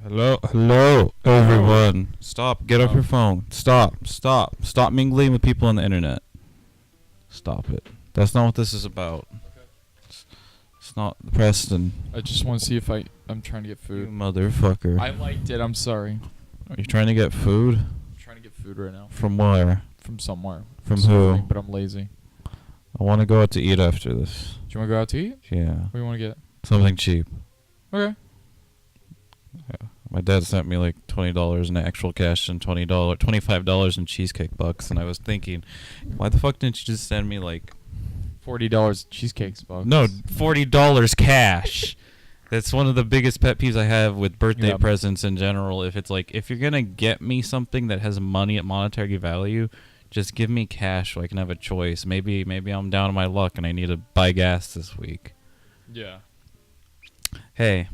Hello, everyone. Stop. Get off your phone. Stop mingling with people on the internet. Stop it. That's not what this is about. It's not Preston. I just want to see if I'm trying to get You food. motherfucker. I liked it. I'm sorry. Are you trying to get food? I'm trying to get food right now. From where? From somewhere. From I'm who? starving, but I'm lazy. I want to go out to eat after this. Do you want to go out to eat? Yeah. What do you want to get? Something cheap. Okay. Yeah. My dad sent me like $20 in actual cash and $25 in cheesecake bucks, and I was thinking, why the fuck didn't you just send me like $40 cheesecakes bucks. No, $40 cash. That's one of the biggest pet peeves I have with birthday presents in general. If it's like, if you're gonna get me something that has money at monetary value, just give me cash so I can have a choice. Maybe I'm down on my luck and I need to buy gas this week. Yeah. Hey.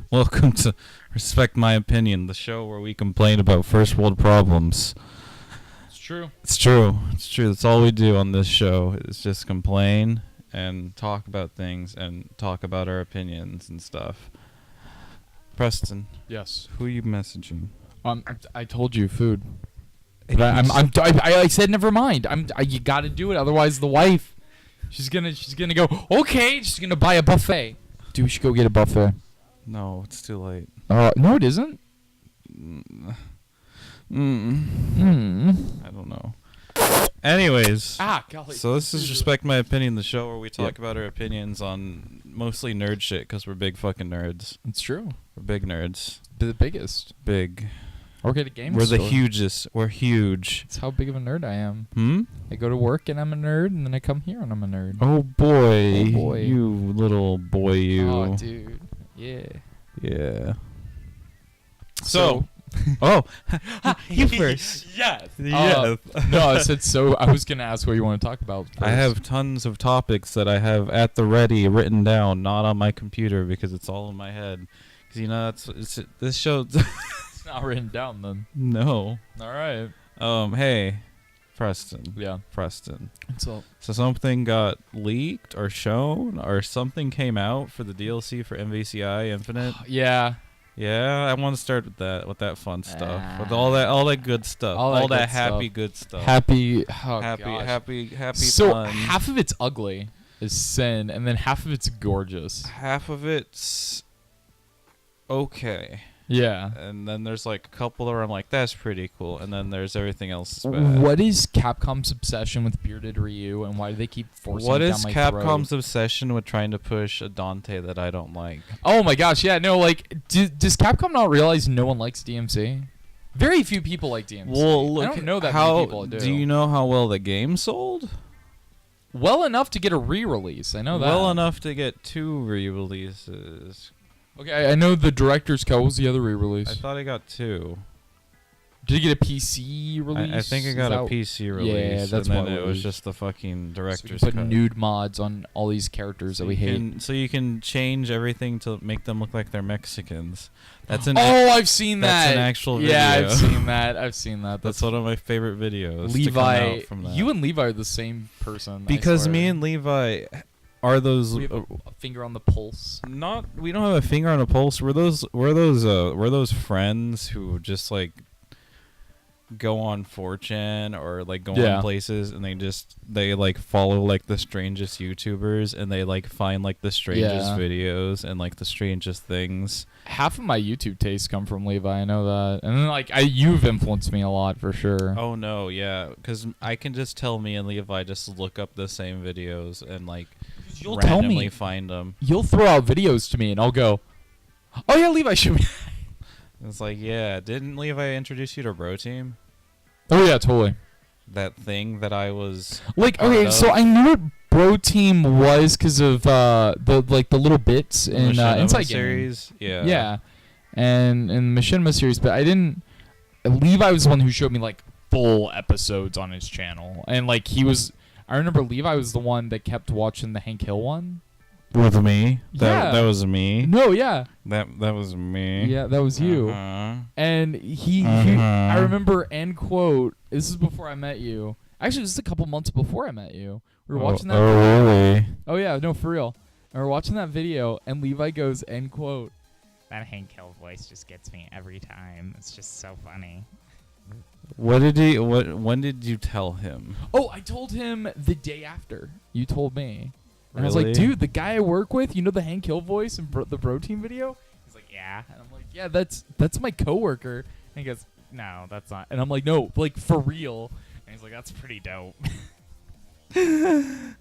Welcome to Respect My Opinion, the show where we complain about first world problems. It's true. It's true. It's true. That's all we do on this show is just complain and talk about things and talk about our opinions and stuff. Preston, Yes. who are you messaging? I told you food. But I said never mind. You got to do it, otherwise the wife, she's gonna go okay. She's gonna buy a buffet. Dude, we should go get a buffet. No, it's too late. No, it isn't. I don't know. Anyways, golly. so this is Respect My Opinion, the show where we talk about our opinions on mostly nerd shit because we're big fucking nerds. It's true. We're big nerds. The biggest. Big. I work at a game We're store. the hugest. We're huge. That's how big of a nerd I am. I go to work and I'm a nerd, and then I come here and I'm a nerd. Oh boy. Oh boy. You little boy, you. Oh, dude. Yeah. Yeah. So Oh, you first. Yes. Yes. No, I said so. I was gonna ask what you want to talk about first. I have tons of topics that I have at the ready written down, not on my computer because it's all in my head. Because you know this show. It's not written down then. No. All right. Hey, Preston. Yeah. Preston. So something got leaked or shown or something came out for the DLC for MVCI Infinite. yeah. Yeah, I want to start with that fun stuff, with all that good stuff, all that happy good stuff. Happy. Oh, happy. So fun. half of it's ugly, is sin, and then half of it's gorgeous. Half of it's okay. Yeah. And then there's like a couple where I'm like, that's pretty cool. And then there's everything else that's bad. What is Capcom's obsession with bearded Ryu, and why do they keep forcing it down my throat? What is Capcom's obsession with trying to push a Dante that I don't like? Oh my gosh, yeah, no, like, does Capcom not realize no one likes DMC? Very few people like DMC. Well, look, I don't know that many people do. Do you know how well the game sold? Well enough to get a re-release, I know that. Well enough to get 2 re-releases. Okay, I know the director's cut. What was the other re-release? I thought I got 2. Did you get a PC release? I think I got a PC release. Yeah, that's and then what it was just the fucking director's so you cut. Put nude mods on all these characters that we hate. So you can change everything to make them look like they're Mexicans. That's I've seen that. That's an actual video. Yeah, I've seen that. I've seen that. That's one of my favorite videos. Levi, from that. you and Levi are the same person. Because me and Levi are those. We have a finger on the pulse. We don't have a finger on a pulse. We're those friends who just like go on 4chan or like go on places and they like follow like the strangest YouTubers and they like find like the strangest videos and like the strangest things. Half of my YouTube tastes come from Levi, I know that. And then like you've influenced me a lot for sure. Oh no, yeah, because I can just tell me and Levi just look up the same videos and like you'll randomly tell me, find them. You'll throw out videos to me and I'll go, oh yeah, Levi showed me. It's like, yeah, didn't Levi introduce you to Bro Team? Oh yeah, totally. That thing that I was like, okay, so I knew what Bro Team was because of the little bits in Inside series. Game. Yeah, and in the Machinima series, but I didn't. Levi was the one who showed me like full episodes on his channel, and like I remember Levi was the one that kept watching the Hank Hill one. With me? That was me. No, yeah. That was me. Yeah, that was you. And he I remember, end quote, this is before I met you. Actually, this is a couple months before I met you. We were watching that video. Oh, really? Oh, yeah, no, for real. And we're watching that video, and Levi goes, end quote, That Hank Hill voice just gets me every time. It's just so funny. What did he? When did you tell him? Oh, I told him the day after you told me. And I was Really? like, dude, the guy I work with, you know the Hank Hill voice in the Bro Team video? He's like, yeah. And I'm like, yeah, that's my coworker. And he goes, no, that's not. And I'm like, no, like for real. And he's like, that's pretty dope.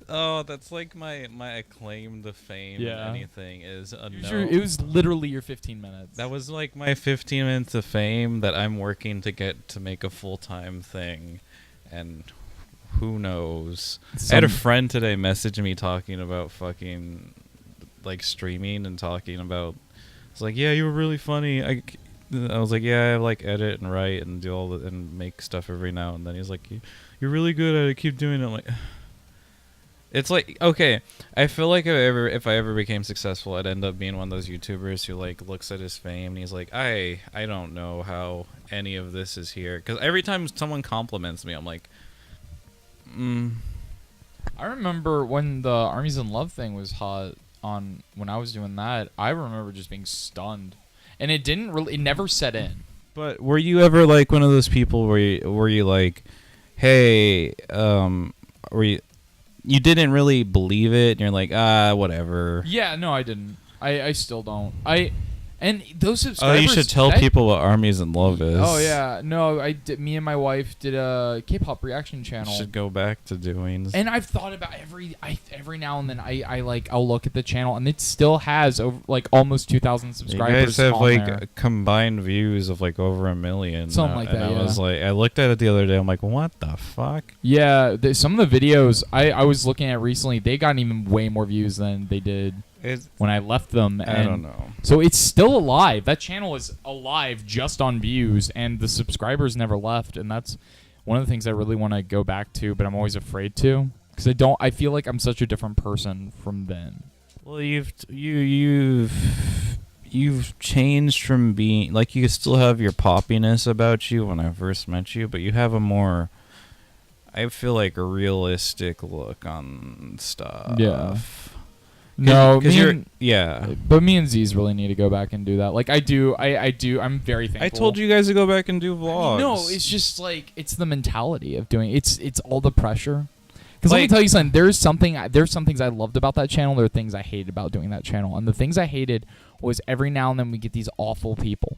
Oh, that's like my claim to fame. Yeah. Anything is a no. It was literally your 15 minutes. That was like my 15 minutes of fame that I'm working to get to make a full-time thing, and who knows? I had a friend today message me talking about fucking like streaming and talking about. It's like, yeah, you were really funny. I was like, yeah, I like edit and write and do all the and make stuff every now and then. He's like, you're really good at it. Keep doing it. I'm like. It's like, okay, I feel like if I ever became successful, I'd end up being one of those YouTubers who like looks at his fame and he's like, I don't know how any of this is here, because every time someone compliments me, I'm like, I remember when the Armies in Love thing was hot on when I was doing that. I remember just being stunned, and it never set in. But were you ever like one of those people where you like, hey, where you didn't really believe it, and you're like, whatever. Yeah, no, I didn't. I still don't. And those subscribers. Oh, you should tell people what Armies in Love is. Oh yeah, no, me and my wife did a K-pop reaction channel. You should go back to doing. And I've thought about every now and then I'll look at the channel, and it still has over like almost 2,000 subscribers. You guys have on like there. Combined views of like over 1 million. Something like that. And I was like, I looked at it the other day. I'm like, what the fuck? Yeah, some of the videos I was looking at recently, they got even way more views than they did when I left them. And I don't know. So it's still alive. That channel is alive just on views, and the subscribers never left. And that's one of the things I really want to go back to, but I'm always afraid to, because I feel like I'm such a different person from then. Well, you've changed from being like, you still have your poppiness about you when I first met you, but you have a more, I feel like, a realistic look on stuff. Yeah. No, yeah. But me and Z's really need to go back and do that. Like I do. I'm very thankful. I told you guys to go back and do vlogs. I mean, no, it's just like it's the mentality of doing. It's all the pressure. Because let me Like- tell you something. There's some things I loved about that channel. There are things I hated about doing that channel. And the things I hated was every now and then we get these awful people.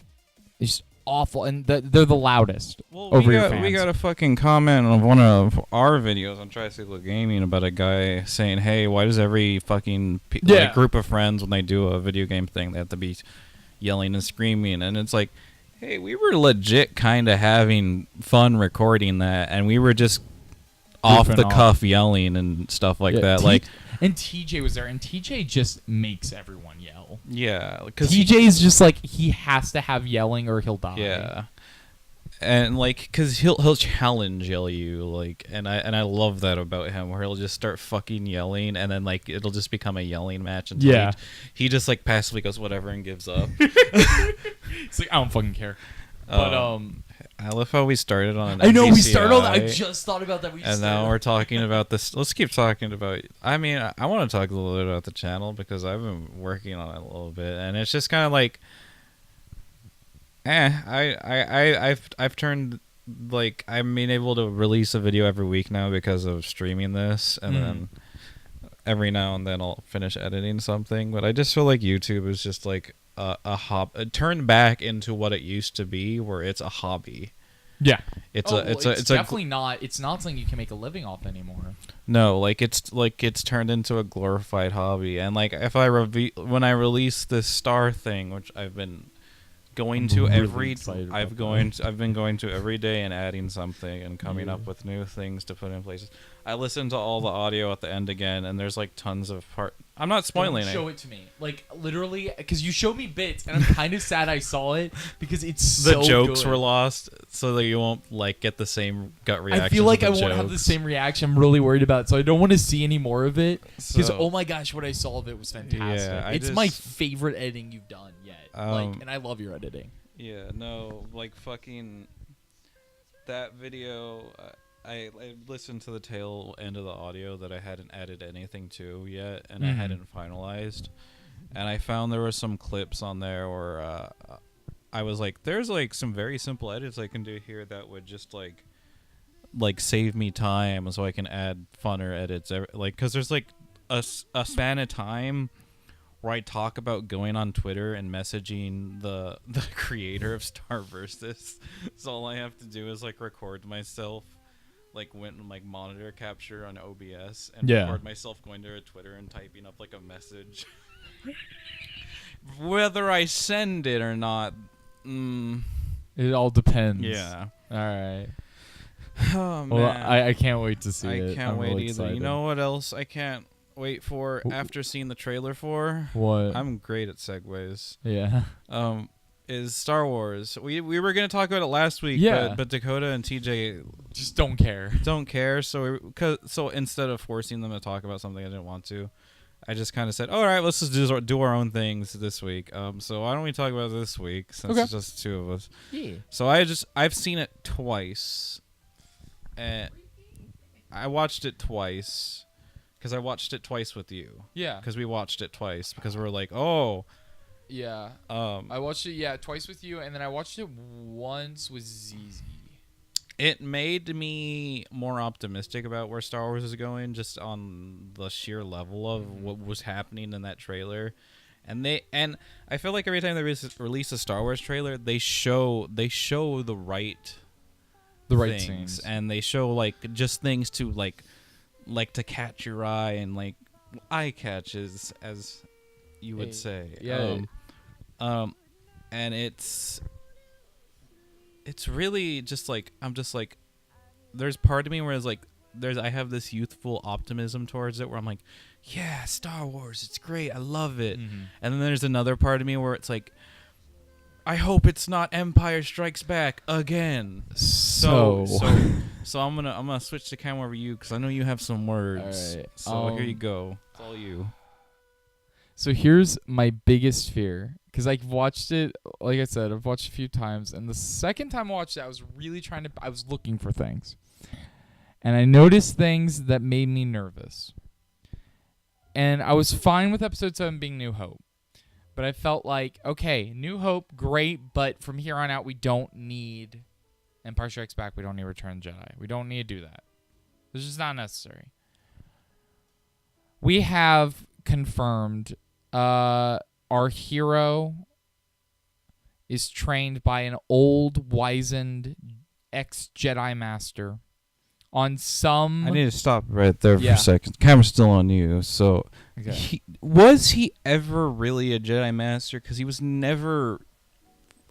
It's just awful, and they're the loudest over your fans. We got a fucking comment on one of our videos on Tricycle Gaming about a guy saying, hey, why does every fucking like, group of friends, when they do a video game thing, they have to be yelling and screaming? And it's like, hey, we were legit kind of having fun recording that, and we were just off the cuff yelling and stuff like that. And TJ was there, and TJ just makes everyone yell. Yeah, because TJ is just like, he has to have yelling or he'll die. Yeah, and like, cause he'll challenge yell you, like, and I love that about him, where he'll just start fucking yelling, and then like it'll just become a yelling match until he just like passively goes whatever and gives up. It's like, I don't fucking care. But I love how we started on an I know MVCI, we started on that. I just thought about that. And now we're talking about this. Let's keep talking about. I mean, I want to talk a little bit about the channel because I've been working on it a little bit, and it's just kind of like, I've turned, like, I'm being able to release a video every week now because of streaming this, and then every now and then I'll finish editing something. But I just feel like YouTube is just like a hobby, turned back into what it used to be, where it's a hobby. Yeah, it's definitely not. It's not something you can make a living off anymore. No, it's turned into a glorified hobby. And like, if when I release this star thing, which I've been going to I've been going to every day and adding something and coming up with new things to put in places. I listened to all the audio at the end again, and there's like tons of I'm not spoiling it. Show it to me, like literally, because you showed me bits, and I'm kind of sad I saw it because it's the jokes were lost, so that you won't like get the same gut reaction. I feel like I won't have the same reaction. I'm really worried about it, so I don't want to see any more of it. Because oh my gosh, what I saw of it was fantastic. Yeah, it's my favorite editing you've done yet. And I love your editing. Yeah, no, like fucking that video. I listened to the tail end of the audio that I hadn't added anything to yet, and I hadn't finalized. and I found there were some clips on there where I was like, there's like some very simple edits I can do here that would just like save me time so I can add funner edits. Like, because there's like a span of time where I talk about going on Twitter and messaging the creator of Star Versus. So all I have to do is like record myself, like monitor capture on OBS and record myself going to Twitter and typing up like a message. Whether I send it or not, it all depends. Yeah. All right. Oh man. Well, I can't wait to see it. I can't wait really either. excited. You know what else I can't wait for after seeing the trailer for? What? I'm great at segues. Yeah. Is Star Wars. We were gonna talk about it last week, but Dakota and TJ just don't care. Don't care. So instead of forcing them to talk about something I didn't want to, I just kind of said, all right, let's just do our own things this week. So why don't we talk about it this week since it's just two of us? Yeah. So I've seen it twice. And I watched it twice because I watched it twice with you. Yeah. Because we watched it twice because we were like, oh. Yeah. I watched it twice with you, and then I watched it once with ZZ. It made me more optimistic about where Star Wars is going, just on the sheer level of what was happening in that trailer. And I feel like every time they release a Star Wars trailer, they show the right things, scenes, and they show like just things to like to catch your eye and like eye catches, as you would say. And it's really just like I'm just like, there's part of me where it's like I have this youthful optimism towards it where I'm like, yeah, Star Wars, it's great, I love it. And then there's another part of me where it's like, I hope it's not Empire Strikes Back again. So I'm gonna switch the camera over you because I know you have some words. All right. So here you go. It's all you. So here's my biggest fear, because I've watched it, like I said, I've watched a few times, and the second time I watched it, I was really I was looking for things, and I noticed things that made me nervous. And I was fine with Episode 7 being New Hope. But I felt like, okay, New Hope, great, but from here on out, we don't need Empire Strikes Back. We don't need Return of the Jedi. We don't need to do that. This is not necessary. We have confirmed our hero is trained by an old, wizened ex-Jedi Master on some... I need to stop right there for a second. The camera's still on you, so... Okay. Was he ever really a Jedi Master? Because he was never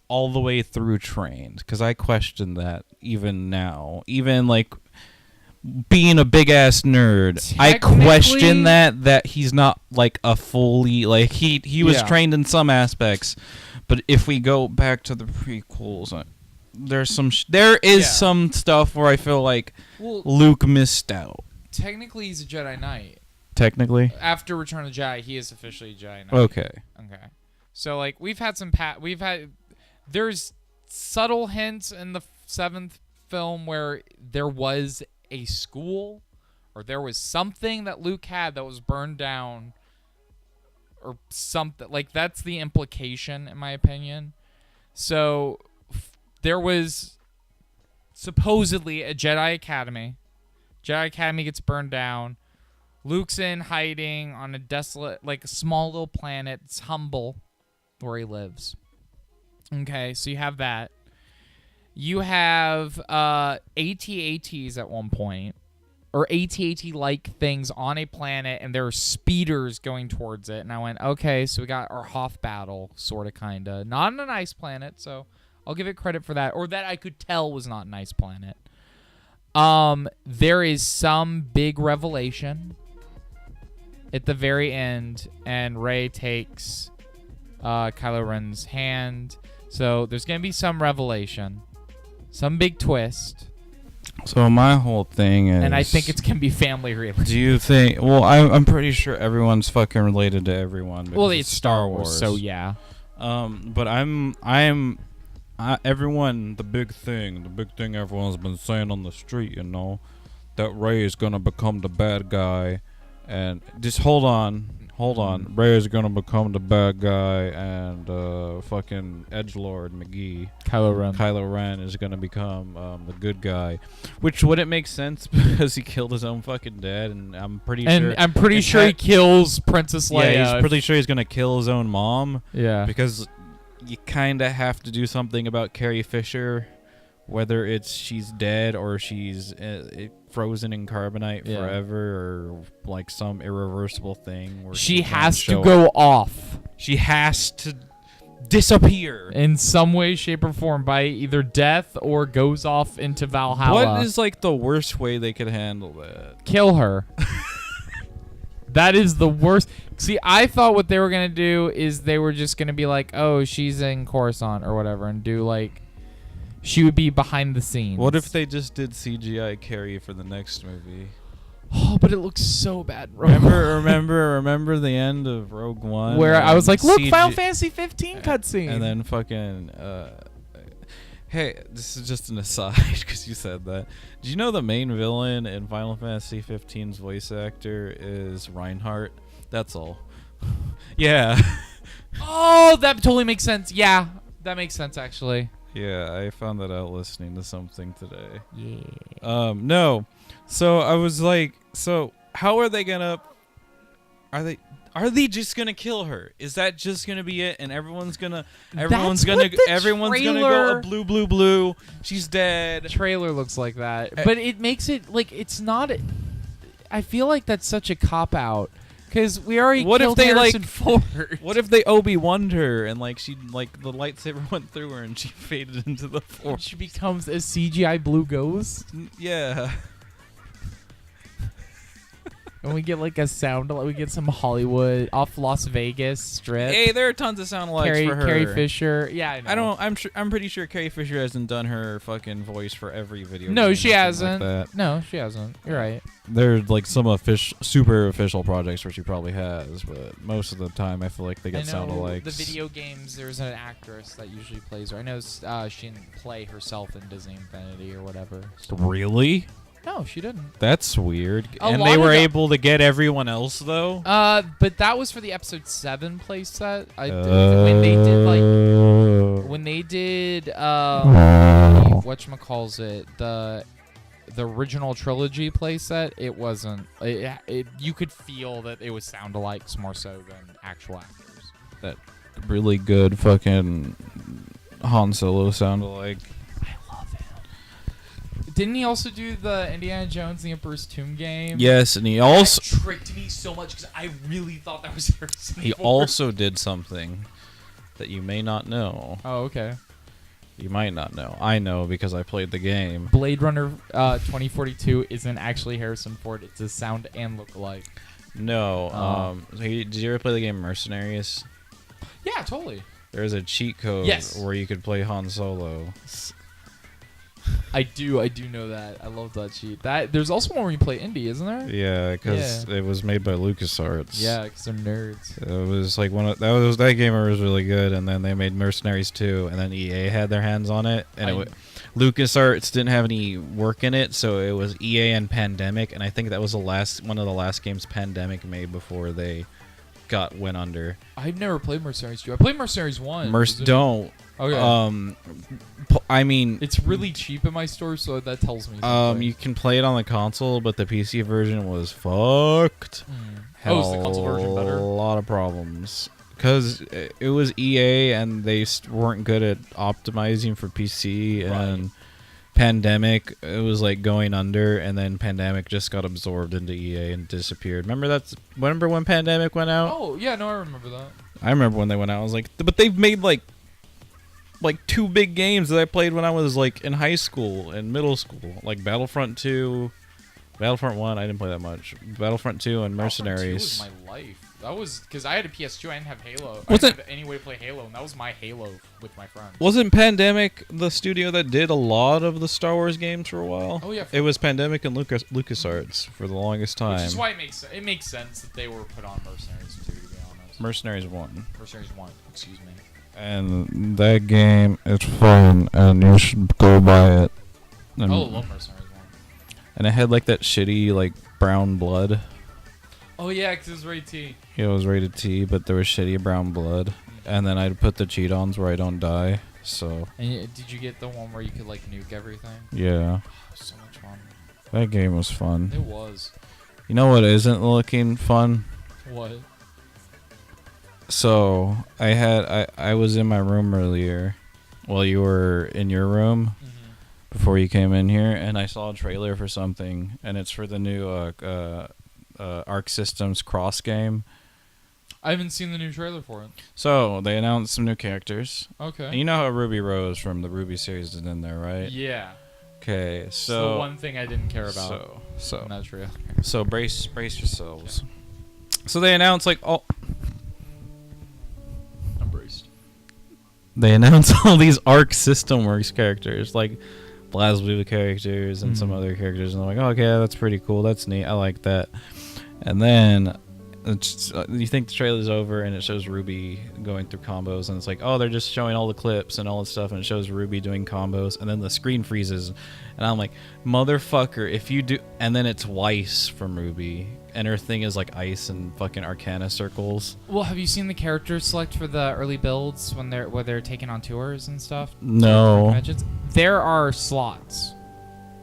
all the way through trained. Because I question that even now. Even, like, being a big-ass nerd, I question that he's not, like, a fully... Like, he was trained in some aspects. But if we go back to the prequels... There is some stuff where I feel like Luke missed out. Technically, he's a Jedi Knight. Technically? After Return of the Jedi, he is officially a Jedi Knight. Okay. So, like, there's subtle hints in the 7th film where there was a school, or there was something that Luke had that was burned down, or something. Like, that's the implication, in my opinion. So... there was supposedly a Jedi Academy. Jedi Academy gets burned down. Luke's in hiding on a desolate, like a small little planet. It's humble where he lives. Okay, so you have that. You have AT-ATs at one point, or AT-AT-like things on a planet, and there are speeders going towards it. And I went, okay, so we got our Hoth battle, sort of, kind of. Not on a nice planet, so... I'll give it credit for that, or that I could tell was not a nice planet. There is some big revelation at the very end, and Rey takes Kylo Ren's hand. So there's going to be some revelation, some big twist. So my whole thing is... And I think it's going to be family related. Do you think... Well, I'm pretty sure everyone's fucking related to everyone. Well, it's Star Wars, so yeah. But everyone, the big thing everyone's been saying on the street, you know, that Rey is gonna become the bad guy, and just hold on, Hold on. Rey's gonna become the bad guy, and fucking Edgelord McGee, Kylo Ren is gonna become the good guy, which wouldn't make sense because he killed his own fucking dad, and I'm pretty sure he kills Princess Leia. Yeah, he's pretty sure he's gonna kill his own mom. Yeah, because you kind of have to do something about Carrie Fisher, whether it's she's dead or she's frozen in carbonite forever, or like some irreversible thing where she has to go off. She has to disappear in some way, shape, or form by either death or goes off into Valhalla. What is like the worst way they could handle that? Kill her. That is the worst. See, I thought what they were gonna do is they were just gonna be like, oh, she's in Coruscant or whatever, and do like she would be behind the scenes. What if they just did CGI Carrie for the next movie? Oh, but it looks so bad. Remember the end of Rogue One, where I was like, look, Final Fantasy 15 cutscene, and then fucking. Hey, this is just an aside because you said that. Do you know the main villain in Final Fantasy 15's voice actor is Reinhardt? That's all. Yeah. Oh, that totally makes sense. Yeah, that makes sense actually. Yeah, I found that out listening to something today. Yeah. No. So I was like, so how are they gonna? Are they just gonna kill her? Is that just gonna be it? And everyone's gonna go a blue. She's dead. The trailer looks like that, but it makes it like it's not. I feel like that's such a cop out because we already killed Harrison Ford. What if they Obi-Wan'd her and like she like the lightsaber went through her and she faded into the Force? She becomes a CGI blue ghost. Yeah. And we get like a sound, we get some Hollywood off Las Vegas strip. Hey, there are tons of sound alikes for her. Carrie Fisher, yeah, I know. I'm pretty sure Carrie Fisher hasn't done her fucking voice for every video. No, she hasn't. Like no, she hasn't. You're right. There's like some super official projects where she probably has, but most of the time I feel like they get sound alikes. The video games, there's an actress that usually plays her. I know she didn't play herself in Disney Infinity or whatever. So. Really? No, she didn't. That's weird. And they were able to get everyone else though. But that was for the episode 7 playset. When they did whatchamacallit, the original trilogy playset, it wasn't. You could feel that it was sound alikes more so than actual actors. That really good fucking Han Solo sound alike. Didn't he also do the Indiana Jones and the Emperor's Tomb game? Yes, and he also that tricked me so much because I really thought that was Harrison He Ford. also did something that you may not know. Oh, okay. You might not know. I know because I played the game. Blade Runner 2042 isn't actually Harrison Ford. It's a sound and look alike. No. Did you ever play the game Mercenaries? Yeah, totally. There's a cheat code where you could play Han Solo. I do know that. I love that cheat. There's also one where you play indie, isn't there? Yeah, because it was made by LucasArts. Yeah, because they're nerds. It was like that game was really good, and then they made Mercenaries 2, and then EA had their hands on it, and LucasArts didn't have any work in it, so it was EA and Pandemic, and I think that was one of the last games Pandemic made before they went under. I've never played Mercenaries 2. I played Mercenaries 1. Don't. Okay. I mean, it's really cheap in my store, so that tells me something. You can play it on the console, but the PC version was fucked. Is the console version better? A lot of problems. Because it was EA, and they weren't good at optimizing for PC, and Pandemic, it was like going under, and then Pandemic just got absorbed into EA and disappeared. Remember when Pandemic went out? Oh, yeah, no, I remember that. I remember when they went out. I was like, but they've made like 2 big games that I played when I was like in high school and middle school, like Battlefront 2, Battlefront 1. I didn't play that much. Battlefront 2 and Mercenaries. Battlefront 2 was my life. That was because I had a PS2. I didn't have Halo. I didn't have any way to play Halo, and that was my Halo with my friends. Wasn't Pandemic the studio that did a lot of the Star Wars games for a while? Oh yeah, it was Pandemic and LucasArts for the longest time. Which is why it makes sense that they were put on Mercenaries 2. To be honest, Mercenaries 1. Mercenaries 1. Excuse me. And that game is fun, and you should go buy it. And, love Mercenaries 1. And it had like that shitty like brown blood. Oh yeah, because it was rated T. It was rated T, but there was shitty brown blood. And then I'd put the cheat-ons where I don't die. So. And did you get the one where you could like nuke everything? Yeah. Oh, so much fun. That game was fun. It was. You know what isn't looking fun? What? So I was in my room earlier, while you were in your room, before you came in here, and I saw a trailer for something, and it's for the new Arc Systems Cross game. I haven't seen the new trailer for it. So they announced some new characters. Okay. And you know how Ruby Rose from the Ruby series is in there, right? Yeah. Okay, It's so the one thing I didn't care about. So in that trailer. So brace yourselves. Okay. So they announced like all. I'm braced. They announced all these Arc System Works characters, like BlazBlue characters and some other characters, and I'm like, oh, okay, that's pretty cool. That's neat. I like that. And then you think the trailer's over, and it shows Ruby going through combos, and it's like, oh, they're just showing all the clips and all this stuff, and it shows Ruby doing combos, and then the screen freezes, and I'm like, motherfucker, if you do, and then it's Weiss from Ruby, and her thing is like ice and fucking Arcana circles. Well, have you seen the character select for the early builds when they're taking on tours and stuff? No. There are slots.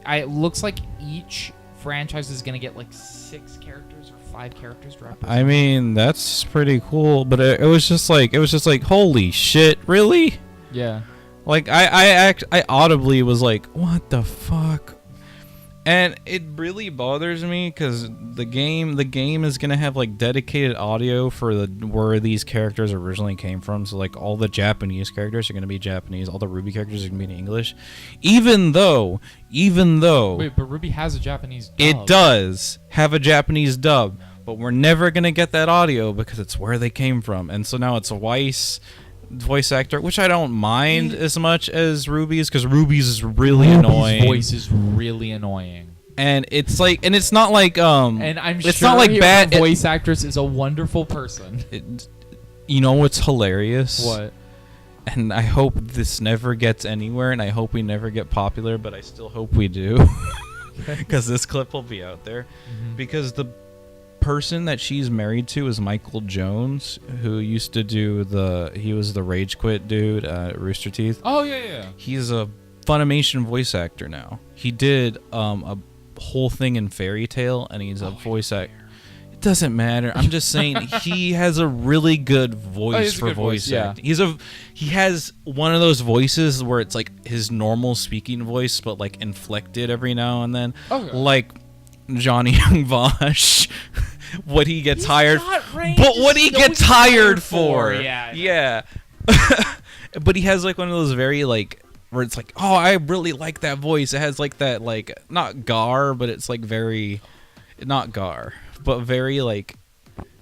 It looks like each franchise is gonna get like 6 characters or 5 characters to represent. I mean, that's pretty cool, but it was just like holy shit, really? Yeah. Like I audibly was like, what the fuck? And it really bothers me because the game is gonna have like dedicated audio for where these characters originally came from. So like all the Japanese characters are gonna be Japanese, all the Ruby characters are gonna be in English. Even though Wait, but Ruby has a Japanese dub. It does have a Japanese dub, but we're never gonna get that audio because it's where they came from. And so now it's a Weiss voice actor, which I don't mind as much as Ruby's, because Ruby's is really annoying. Ruby's voice is really annoying. And it's like, and it's not like and I'm it's sure not like bad voice actress is a wonderful person. You know what's hilarious? What? And I hope this never gets anywhere, and I hope we never get popular, but I still hope we do, because this clip will be out there. Because the person that she's married to is Michael Jones, who used to do he was the Rage Quit dude at Rooster Teeth. Oh yeah. He's a Funimation voice actor now. He did a whole thing in Fairy Tail, and he's a voice actor. It doesn't matter. I'm just saying he has a really good voice for voice acting. He has one of those voices where it's like his normal speaking voice, but like inflected every now and then, like Johnny Young Bosch. What he gets hired, but what he gets hired for, yeah. But he has like one of those very like where it's like, oh, I really like that voice. It has like that like not gar, but it's like very not gar, but very like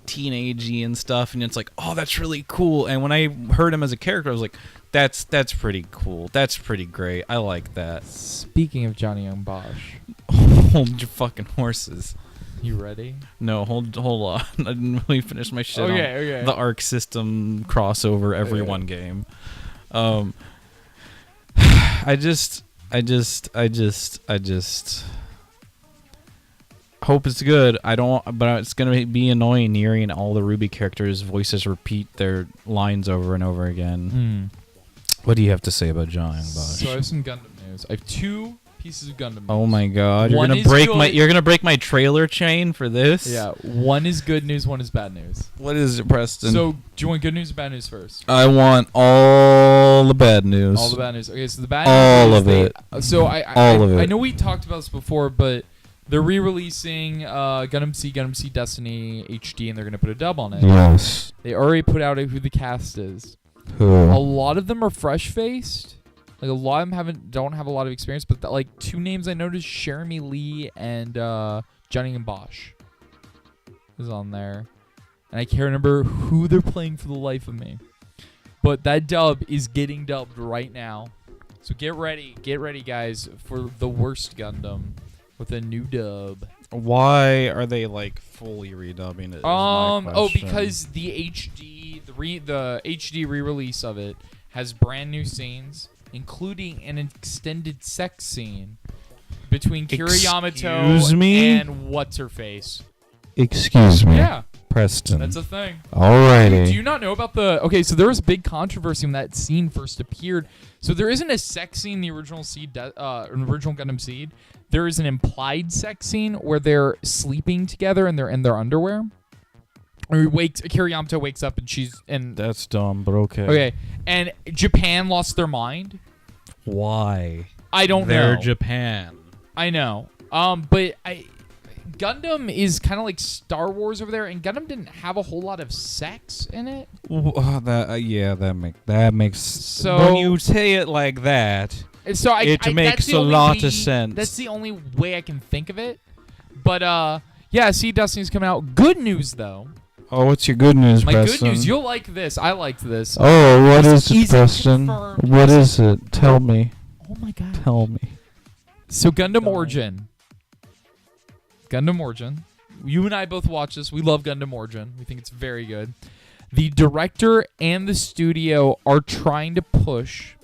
teenagey and stuff. And it's like, oh, that's really cool. And when I heard him as a character, I was like, that's pretty cool. That's pretty great. I like that. Speaking of Johnny Young Bosch, hold your fucking horses. You ready? No, hold on. I didn't really finish my shit on the Arc System crossover everyone game. I just hope it's good. I don't, but it's gonna be annoying hearing all the Ruby characters' voices repeat their lines over and over again. What do you have to say about Johnny Young Bosch? So I have some Gundam news. I have 2 pieces of Gundam news. Oh my god, you're gonna break my trailer chain for this? Yeah, one is good news, one is bad news. What is it, Preston? So, do you want good news or bad news first? I want all the bad news. All the bad news. Okay, so the bad news of it. So I know we talked about this before, but they're re-releasing Gundam C Destiny HD, and they're gonna put a dub on it. Yes. They already put out who the cast is. Who? A lot of them are fresh-faced. Like a lot of them don't have a lot of experience, but like 2 names I noticed: Jeremy Lee and Johnny and Bosch is on there, and I can't remember who they're playing for the life of me. But that dub is getting dubbed right now, so get ready, guys, for the worst Gundam with a new dub. Why are they like fully redubbing it? Because the HD re-release of it has brand new scenes, including an extended sex scene between Kira Yamato and what's her face. Excuse me. Yeah. Preston. That's a thing. Alrighty. Do you not know about the... Okay, so there was big controversy when that scene first appeared. So there isn't a sex scene in the original original Gundam Seed. There is an implied sex scene where they're sleeping together and they're in their underwear. Akira Yamato wakes up and she's... That's dumb, but okay. Okay, and Japan lost their mind. Why? I don't know. They're Japan. I know. But Gundam is kind of like Star Wars over there, and Gundam didn't have a whole lot of sex in it. That makes. So when you say it like that, so it makes a lot of sense. That's the only way I can think of it. But yeah, see, Destiny's coming out. Good news though. Oh, what's your good news, My Preston? good news. You'll like this. I liked this. Oh, what is it, Easy Preston? confirmed. What is it? Tell me. Oh my god. Tell me. So Gundam Origin. Gundam Origin. You and I both watch this. We love Gundam Origin. We think it's very good. The director and the studio are trying to push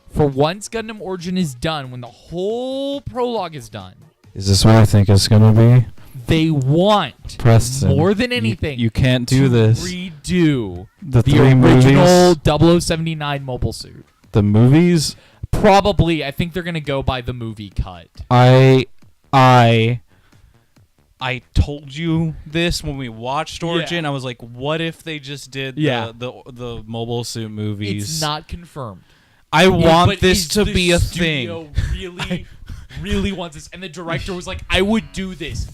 for once Gundam Origin is done, when the whole prologue is done. Is this what I think it's gonna be? They want, Preston, more than anything, you can't do this. Redo The the three original movies. 0079 mobile suit. The movies. Probably, I think they're gonna go by the movie cut. I told you this when we watched Origin. Yeah. I was like, what if they just did the mobile suit movies? It's not confirmed. I want but this is to the be a studio thing. Really wants this, and the director was like, "I would do this.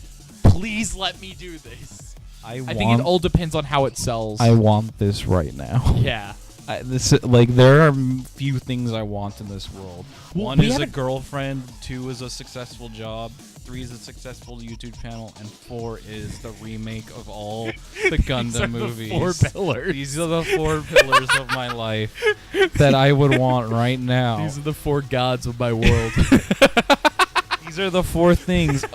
Please let me do this." I think it all depends on how it sells. I want this right now. Yeah. There are few things I want in this world. Well, One is a girlfriend, 2 is a successful job, 3 is a successful YouTube channel, and 4 is the remake of all the Gundam movies. The 4 pillars. These are the 4 pillars of my life that I would want right now. These are the 4 gods of my world. These are the 4 things.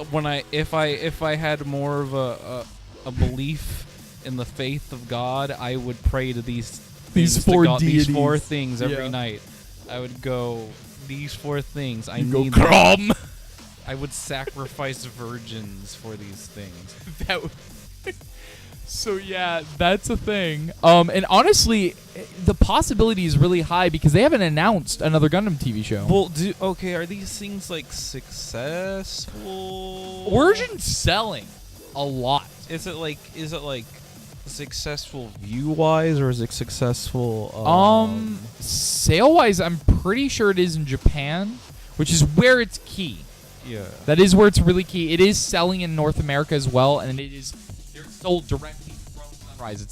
If I had more of a belief in the faith of God, I would pray to these 4 God, deities. these 4 things every Yeah. night. I would go, these 4 things. I You need go, them. Crom. I would sacrifice virgins for these things. So yeah, that's a thing. And honestly, the possibility is really high because they haven't announced another Gundam TV show. Well, are these things like successful? Origin's selling a lot. Is it like successful view wise, or is it successful? Sale wise, I'm pretty sure it is in Japan, which is where it's key. Yeah. That is where it's really key. It is selling in North America as well, and they're sold directly from Sunrise.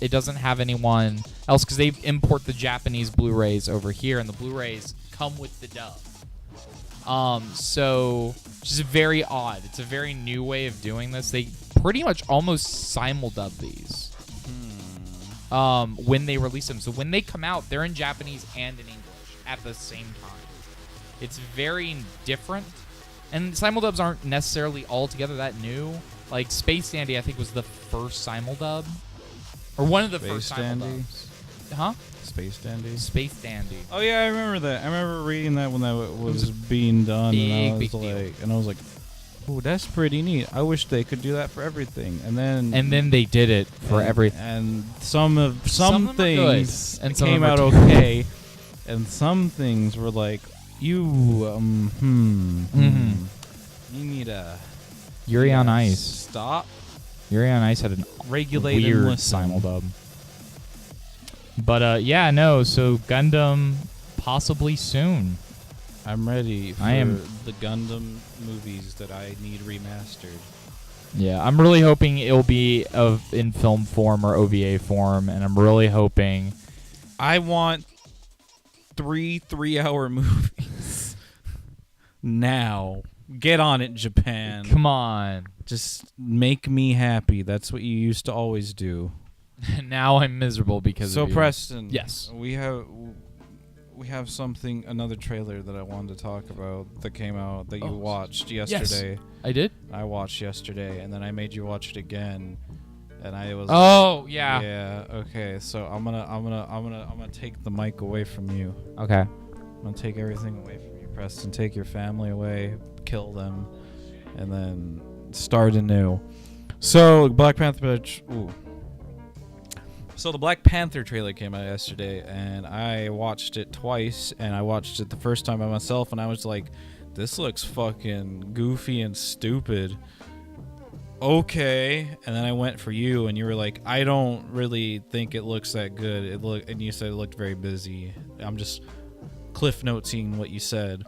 It doesn't have anyone else because they import the Japanese Blu-rays over here, and the Blu-rays come with the dub. So which is very odd. It's a very new way of doing this. They pretty much almost simul-dub these when they release them. So when they come out, they're in Japanese and in English at the same time. It's very different. And simuldubs aren't necessarily altogether that new. Like Space Dandy, I think, was the first simuldub, or one of the first simuldubs. Huh? Space Dandy. Space Dandy. Oh yeah, I remember that. I remember reading that when that was being done, Big and I was like, "Oh, that's pretty neat. I wish they could do that for everything." And then they did it for everything. And some them things and some came of out them are okay, and some things were like, You need a Yuri on Ice. Stop. Yuri on Ice had a Regulate weird and listen. simuldub. But yeah, no. So Gundam possibly soon. I'm ready for I am- the Gundam movies that I need remastered. Yeah, I'm really hoping it'll be in film form or OVA form, and I'm really hoping. I want 3-hour movies now. Get on it, Japan. Come on. Just make me happy. That's what you used to always do. Now I'm miserable because So of you. Preston, Yes. we have another trailer that I wanted to talk about that came out that you watched yesterday. Yes, I did. I watched yesterday, and then I made you watch it again, and I was. Oh yeah. Yeah. Okay. So I'm gonna take the mic away from you. Okay. I'm gonna take everything away from you, Preston. Take your family away, kill them, and then start anew. So Black Panther. So the Black Panther trailer came out yesterday, and I watched it twice. And I watched it the first time by myself, and I was like, "This looks fucking goofy and stupid." Okay, and then I went for you, and you were like, "I don't really think it looks that good." And you said it looked very busy. I'm just cliff noting what you said,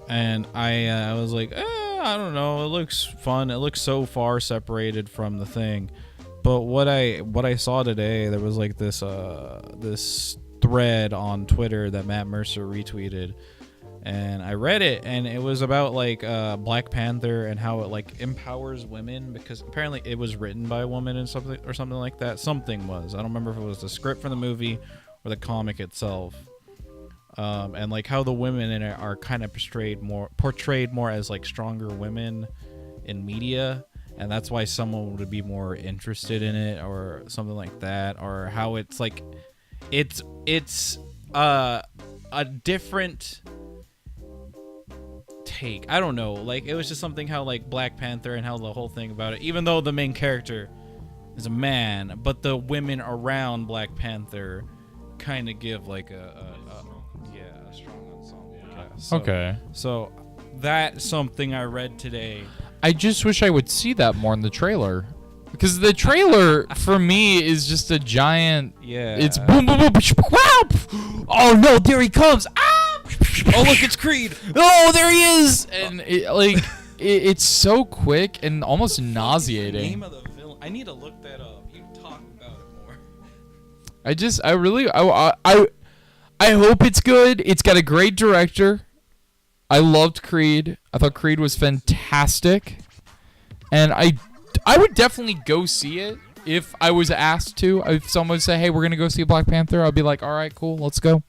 and I was like, I don't know. It looks fun. It looks so far separated from the thing. But what I saw today, there was like this thread on Twitter that Matt Mercer retweeted, and I read it, and it was about like Black Panther and how it like empowers women, because apparently it was written by a woman and something like that. Something was. I don't remember if it was the script from the movie or the comic itself. And like how the women in it are kind of portrayed more as like stronger women in media. And that's why someone would be more interested in it or something like that, or how it's like it's a different take. I don't know, like it was just something how like Black Panther and how the whole thing about it, even though the main character is a man, but the women around Black Panther kind of give like a strong ensemble. Yeah. Okay. So that's something I read today. I just wish I would see that more in the trailer, because the trailer for me is just a giant. Yeah. It's boom, boom, boom. Wow! Oh no! There he comes! Ah! Oh look, it's Creed! Oh, there he is! And it's so quick and almost nauseating. Name of the villain. I need to look that up. You talk about it more. I hope it's good. It's got a great director. I loved Creed. I thought Creed was fantastic. And I would definitely go see it if I was asked to. If someone would say, hey, we're going to go see Black Panther, I'd be like, all right, cool, let's go.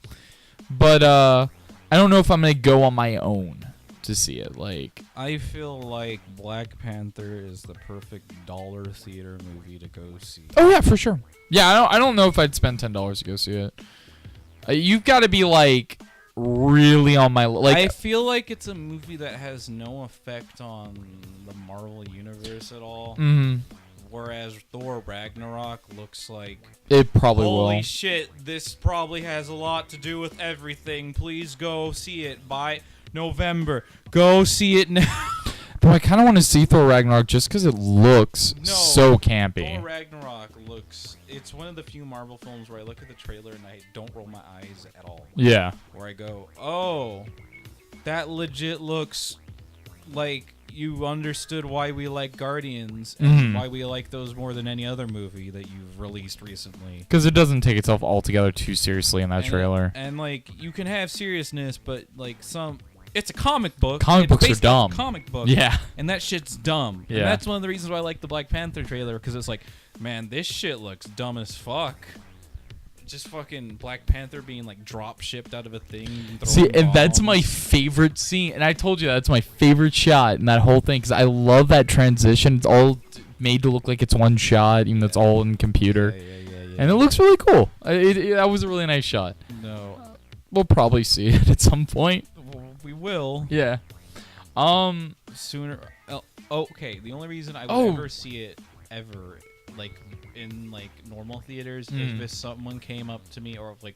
But I don't know if I'm going to go on my own to see it. Like, I feel like Black Panther is the perfect dollar theater movie to go see. Oh, yeah, for sure. Yeah, I don't know if I'd spend $10 to go see it. You've got to be, like, really on my like. I feel like it's a movie that has no effect on the Marvel universe at all. Mm-hmm. Whereas Thor Ragnarok looks like it probably will. Holy shit! This probably has a lot to do with everything. Please go see it by November. Go see it now. But I kind of want to see Thor Ragnarok just because it looks so campy. Thor Ragnarok looks. It's one of the few Marvel films where I look at the trailer and I don't roll my eyes at all. Yeah. Where I go, oh, that legit looks like you understood why we like Guardians and why we like those more than any other movie that you've released recently. Because it doesn't take itself altogether too seriously in that trailer. And like you can have seriousness, but like it's a comic book. Comic books are dumb. Comic book. Yeah. And that shit's dumb. Yeah. And that's one of the reasons why I like the Black Panther trailer, because it's like, man, this shit looks dumb as fuck. Just fucking Black Panther being like drop shipped out of a thing. See, and that's my favorite scene. And I told you that's my favorite shot in that whole thing, because I love that transition. It's all made to look like it's one shot, even though it's all in computer. Yeah. And it looks really cool. That was a really nice shot. No. We'll probably see it at some point. We will. Yeah. Sooner. Okay. The only reason I would ever see it ever, like in like normal theaters, if someone came up to me or if like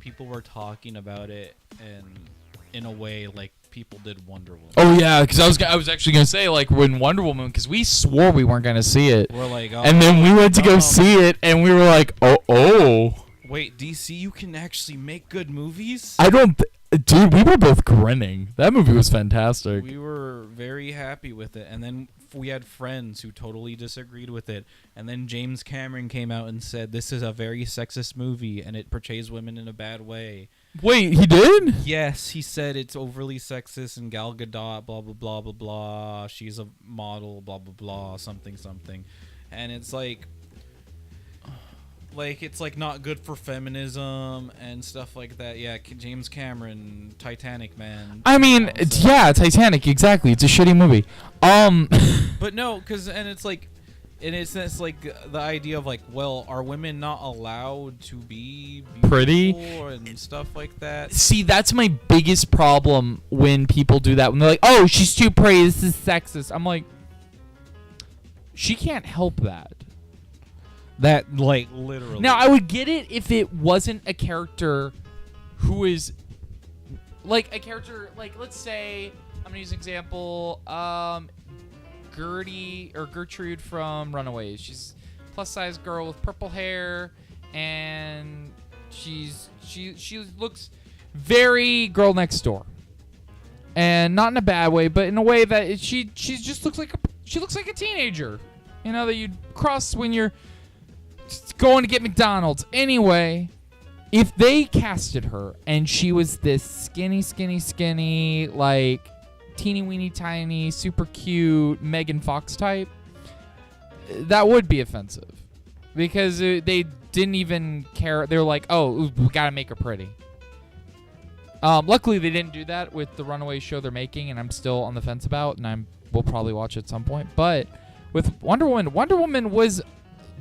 people were talking about it and in a way like people did Wonder Woman. Oh yeah, because I was actually gonna say like when Wonder Woman, because we swore we weren't gonna see it. We're like, oh, and then we went to go see it, and we were like, oh. Wait, DC, you can actually make good movies? Dude, we were both grinning. That movie was fantastic. We were very happy with it. And then we had friends who totally disagreed with it. And then James Cameron came out and said, this is a very sexist movie and it portrays women in a bad way. Wait, he did? Yes, he said it's overly sexist and Gal Gadot, blah, blah, blah, blah, blah. She's a model, blah, blah, blah, something, something. And it's like it's like not good for feminism and stuff like that. Yeah, James Cameron, Titanic, man. I mean, yeah, Titanic, exactly. It's a shitty movie. But no, it's like, in a sense, like the idea of like, well, are women not allowed to be pretty and stuff like that? See, that's my biggest problem when people do that. When they're like, "Oh, she's too pretty. This is sexist." I'm like, She can't help that. That, like, literally. Now, I would get it if it wasn't a character who is, like, a character, like, let's say, I'm going to use an example, Gertrude from Runaways. She's a plus-size girl with purple hair, and she looks very girl next door. And not in a bad way, but in a way that she just looks like a teenager. You know, that you'd cross when you're going to get McDonald's. Anyway, if they casted her and she was this skinny, like teeny weeny tiny, super cute Megan Fox type, that would be offensive. Because they didn't even care. They were like, oh, we gotta make her pretty. Luckily, they didn't do that with the Runaway show they're making, and I'm still on the fence about, and we'll probably watch it at some point. But with Wonder Woman was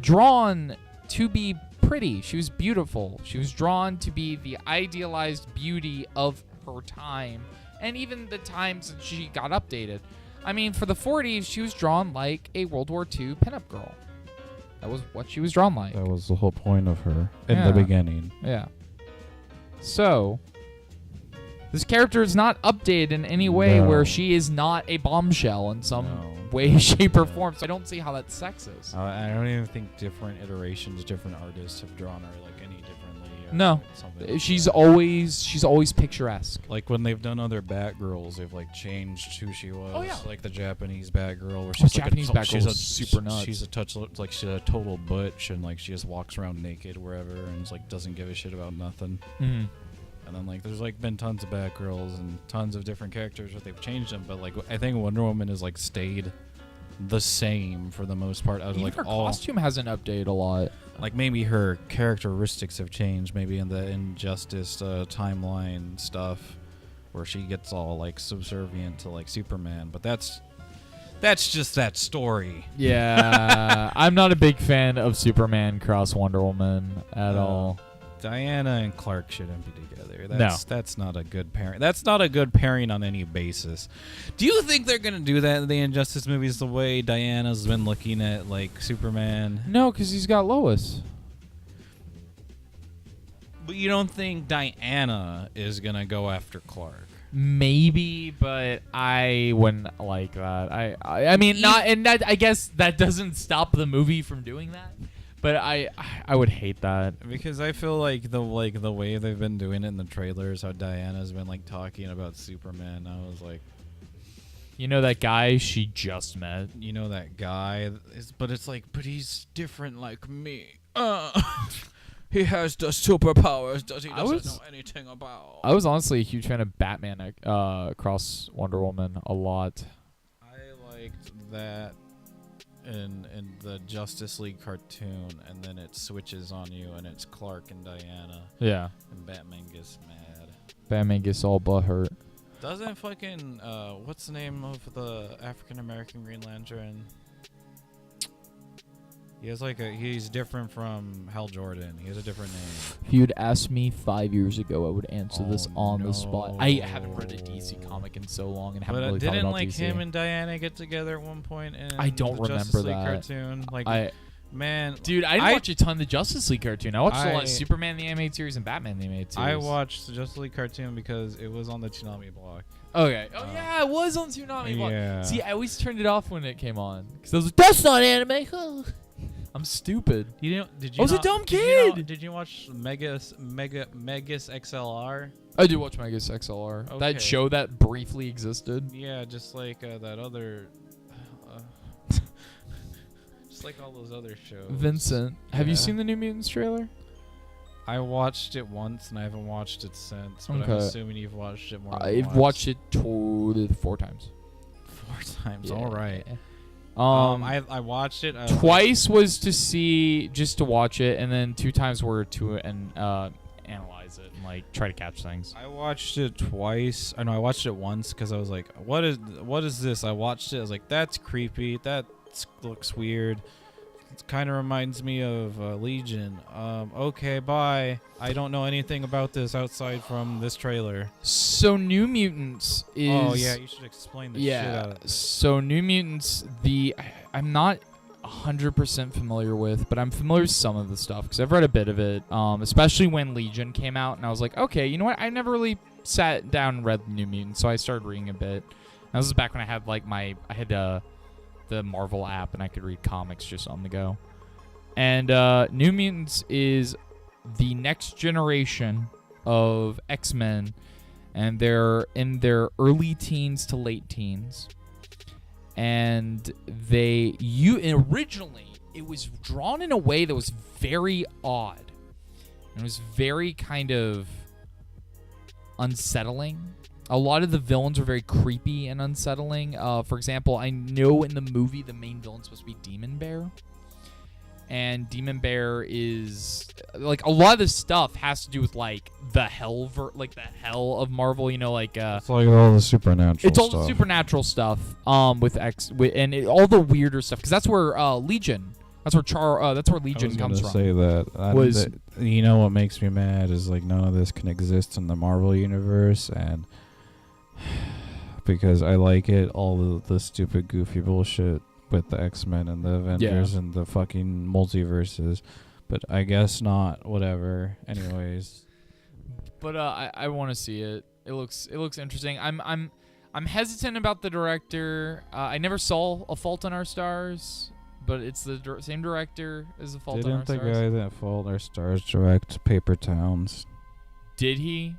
drawn to be pretty. She was beautiful. She was drawn to be the idealized beauty of her time, and even the times that she got updated. I mean, for the 40s, she was drawn like a World War II pinup girl. That was what she was drawn like. That was the whole point of her in the beginning. Yeah. So, this character is not updated in any way where she is not a bombshell in some way, shape, or form. So I don't see how that's sexist. I don't even think different iterations, different artists have drawn her like any differently. No, she's always picturesque. Like when they've done other Batgirls, they've like changed who she was. Oh yeah, like the Japanese Batgirl, where she's like Japanese Batgirl is super nuts. She's a touch like she's a total butch, and like she just walks around naked wherever, and just, like doesn't give a shit about nothing. Mm-hmm. And then like there's like been tons of Batgirls and tons of different characters where they've changed them, but like I think Wonder Woman has like stayed the same for the most part. Even her costume hasn't updated a lot. Like maybe her characteristics have changed, maybe in the Injustice timeline stuff, where she gets all like subservient to like Superman. But that's just that story. Yeah, I'm not a big fan of Superman cross Wonder Woman at all. Diana and Clark shouldn't be together. No. That's not a good pairing. That's not a good pairing on any basis. Do you think they're gonna do that in the Injustice movies the way Diana's been looking at like Superman? No, because he's got Lois. But you don't think Diana is gonna go after Clark? Maybe, but I wouldn't like that. I mean, not, and that, I guess that doesn't stop the movie from doing that. But I would hate that, because I feel like the way they've been doing it in the trailers, how Diana's been like talking about Superman. I was like, you know that guy she just met. You know that guy, but it's like, but he's different like me. He has the superpowers that he doesn't know anything about. I was honestly a huge fan of Batman across Wonder Woman a lot. I liked that. In the Justice League cartoon, and then it switches on you, and it's Clark and Diana. Yeah. And Batman gets mad. Batman gets all butthurt. Doesn't fucking what's the name of the African American Green Lantern? He has like he's different from Hal Jordan. He has a different name. If you'd asked me 5 years ago, I would answer this on the spot. I haven't read a DC comic in so long, and haven't really thought about didn't like DC. him and Diana get together at one point in I don't the remember Justice League that cartoon? Like, man, dude, I didn't watch a ton of the Justice League cartoon. I watched a lot of Superman the animated series and Batman the animated series. I watched the Justice League cartoon because it was on the Toonami block. Okay. Oh yeah, it was on Toonami block. Yeah. See, I always turned it off when it came on because I was like, "That's not anime." I'm stupid. Did you? I was a dumb kid. Did you watch Megas XLR? I did watch Megas XLR. Okay. That show that briefly existed. Yeah, just like that other. Just like all those other shows. Vincent, have you seen the New Mutants trailer? I watched it once and I haven't watched it since. But Okay. I'm assuming you've watched it more than I've once. watched it 4 times. 4 times. Yeah. All right. I watched it. Twice was just to watch it, and then 2 times were to analyze it and like try to catch things. I watched it twice. I know I watched it once because I was like, "What is this?" I watched it. I was like, "That's creepy. That looks weird." It kind of reminds me of Legion. Okay, bye. I don't know anything about this outside from this trailer. So New Mutants is... Oh, yeah, you should explain the shit out of it. So New Mutants, I'm not 100% familiar with, but I'm familiar with some of the stuff because I've read a bit of it, especially when Legion came out, and I was like, okay, you know what? I never really sat down and read New Mutants, so I started reading a bit. And this was back when I had like the Marvel app, and I could read comics just on the go. And New Mutants is the next generation of X-Men, and they're in their early teens to late teens. And originally it was drawn in a way that was very odd. And it was very kind of unsettling. A lot of the villains were very creepy and unsettling. For example, I know in the movie the main villain's supposed to be Demon Bear. And Demon Bear is like a lot of this stuff has to do with like the hell of Marvel, you know, like it's like all the supernatural. It's all the supernatural stuff and all the weirder stuff because that's where Legion, that's where Legion comes from. Say that you know what makes me mad is like none of this can exist in the Marvel universe, and because I like it, all the stupid goofy bullshit with the X-Men and the Avengers and the fucking multiverses, but I guess not. Whatever. Anyways, but I want to see it. It looks interesting. I'm hesitant about the director. I never saw A Fault in Our Stars, but it's the same director as A Fault in Our Stars. Didn't the guy that Fault in Our Stars direct Paper Towns? Did he?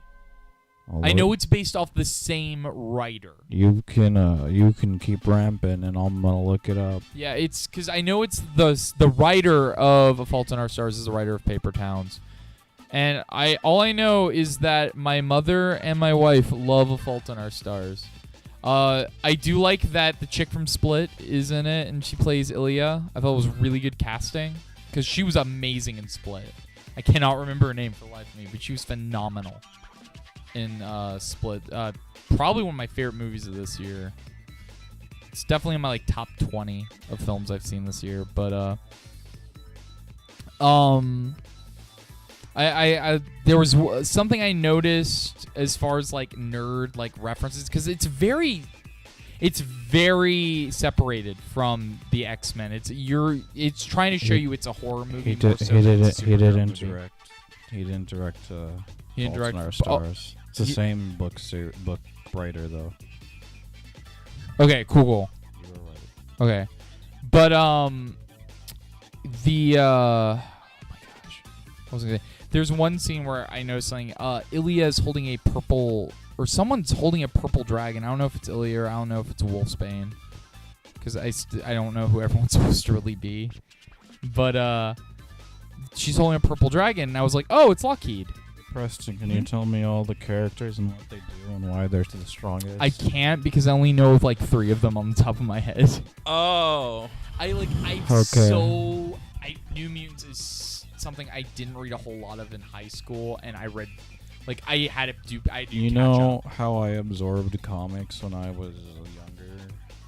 I know it's based off the same writer. You can keep ramping, and I'm gonna look it up. Yeah, it's because I know it's the writer of A Fault in Our Stars is the writer of Paper Towns, and all I know is that my mother and my wife love A Fault in Our Stars. I do like that the chick from Split is in it, and she plays Ilya. I thought it was really good casting because she was amazing in Split. I cannot remember her name for the life of me, but she was phenomenal in Split. Probably one of my favorite movies of this year. It's definitely in my like top 20 of films I've seen this year. But I there was something I noticed as far as like nerd like references because it's very separated from the X-Men. It's trying to show you it's a horror movie. He didn't direct. He didn't direct. He didn't direct Our Stars. It's the same book writer though. Okay, cool. You were right. Okay, but oh my gosh, what was I gonna say? There's one scene where I know something. Ilya is holding a purple, or someone's holding a purple dragon. I don't know if it's Ilya or I don't know if it's Wolfsbane, because I don't know who everyone's supposed to really be. But she's holding a purple dragon, and I was like, oh, it's Lockheed. Preston, can you tell me all the characters and what they do and why they're the strongest? I can't because I only know of like 3 of them on the top of my head. Oh. New Mutants is something I didn't read a whole lot of in high school, and I read, like, I had to do. You know how I absorbed comics when I was younger?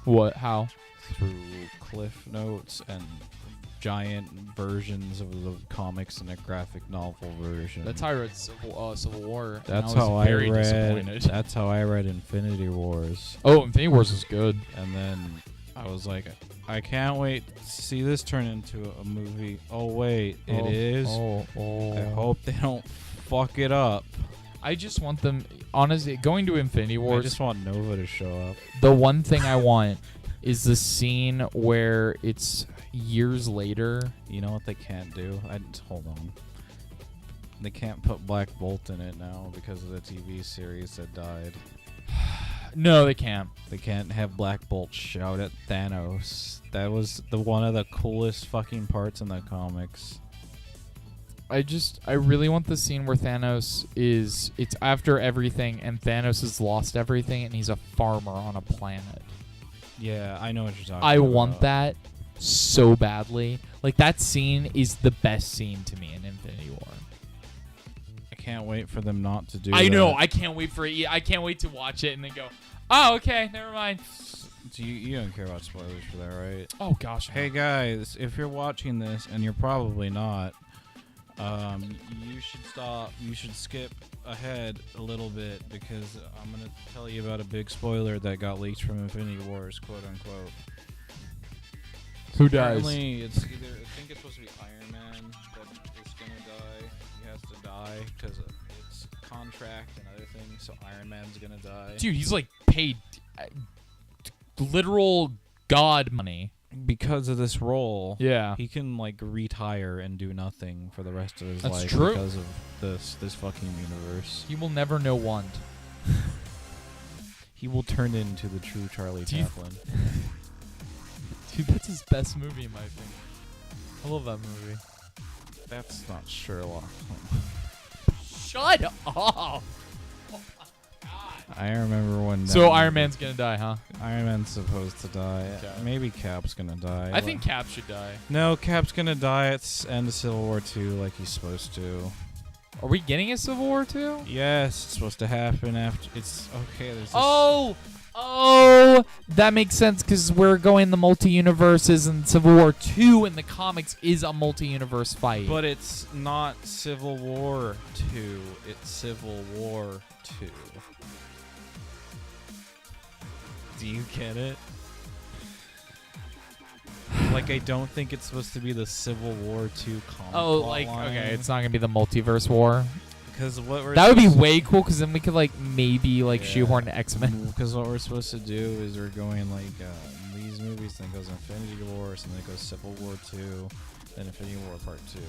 What? How? Through Cliff Notes and giant versions of the comics in a graphic novel version. That's how I read Civil War. That's how I read. That's how I read Infinity Wars. Oh, Infinity Wars was good. And then I was like, I can't wait to see this turn into a movie. Oh wait, it is. I hope they don't fuck it up. I just want them, honestly, going to Infinity Wars. I just want Nova to show up. The one thing I want is the scene where it's years later. You know what they can't do? Hold on. They can't put Black Bolt in it now because of the TV series that died. No, they can't. They can't have Black Bolt shout at Thanos. That was one of the coolest fucking parts in the comics. I really want the scene where Thanos it's after everything and Thanos has lost everything and he's a farmer on a planet. Yeah, I know what you're talking about. I want that so badly. Like, that scene is the best scene to me in Infinity War. I can't wait for them not to do that. I know. I can't wait for it. I can't wait to watch it and then go, oh, okay, never mind. So you don't care about spoilers for that, right? Oh, gosh. Hey, guys, if you're watching this, and you're probably not, you should stop. You should skip ahead a little bit because I'm going to tell you about a big spoiler that got leaked from Infinity Wars, quote unquote. Who dies? Apparently, it's either I think it's supposed to be Iron Man that is gonna die. He has to die because it's contract and other things. So Iron Man's gonna die. Dude, he's like paid literal god money Because of this role. Yeah. He can like retire and do nothing for the rest of his That's life true. because of this fucking universe. He will never know want. He will turn into the true Charlie Chaplin. Dude, that's his best movie in my opinion. I love that movie. That's not Sherlock. Shut up! I remember when. So Iron Man's gonna die, huh? Iron Man's supposed to die. Okay. Maybe Cap's gonna die. I think Cap should die. No, Cap's gonna die at end of Civil War 2 like he's supposed to. Are we getting a Civil War 2? Yes, it's supposed to happen after. It's okay. There's this Oh, that makes sense because we're going the multi-universes, and Civil War 2 in the comics is a multi-universe fight. But it's not Civil War 2. It's Civil War 2. Do you get it? Like, I don't think it's supposed to be the Civil War 2 comic okay, it's not gonna be the multiverse war. Because what we're That would be way cool because then we could like maybe like Yeah. shoehorn X-Men. Because what we're supposed to do is we're going like these movies, then goes Infinity War, and then it goes Civil War 2, then Infinity War Part 2.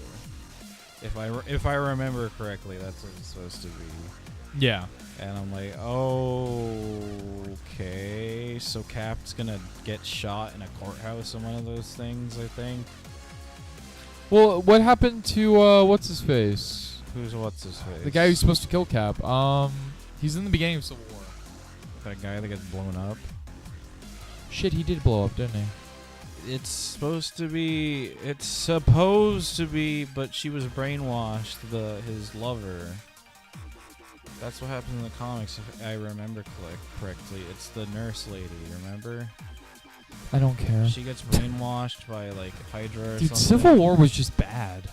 If I remember correctly, that's what it's supposed to be. Yeah. And I'm like, oh, okay. So Cap's gonna get shot in a courthouse in one of those things, I think. Well, what happened to what's his face? What's his face? The guy who's supposed to kill Cap. He's in the beginning of Civil War. That guy that gets blown up. Shit, he did blow up, didn't he? It's supposed to be, but she was brainwashed, his lover. That's what happens in the comics, if I remember correctly. It's the nurse lady, remember? I don't care. She gets brainwashed by, like, Hydra or Dude, something. Civil War was just bad.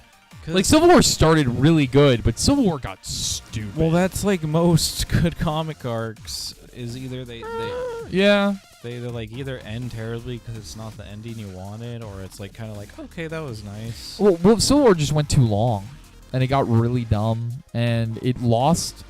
Like, Civil War started really good, but Civil War got stupid. Well, that's like most good comic arcs, is either they either like either end terribly because it's not the ending you wanted, or it's like kind of like, okay, that was nice. Well, Civil War just went too long, and it got really dumb, and it lost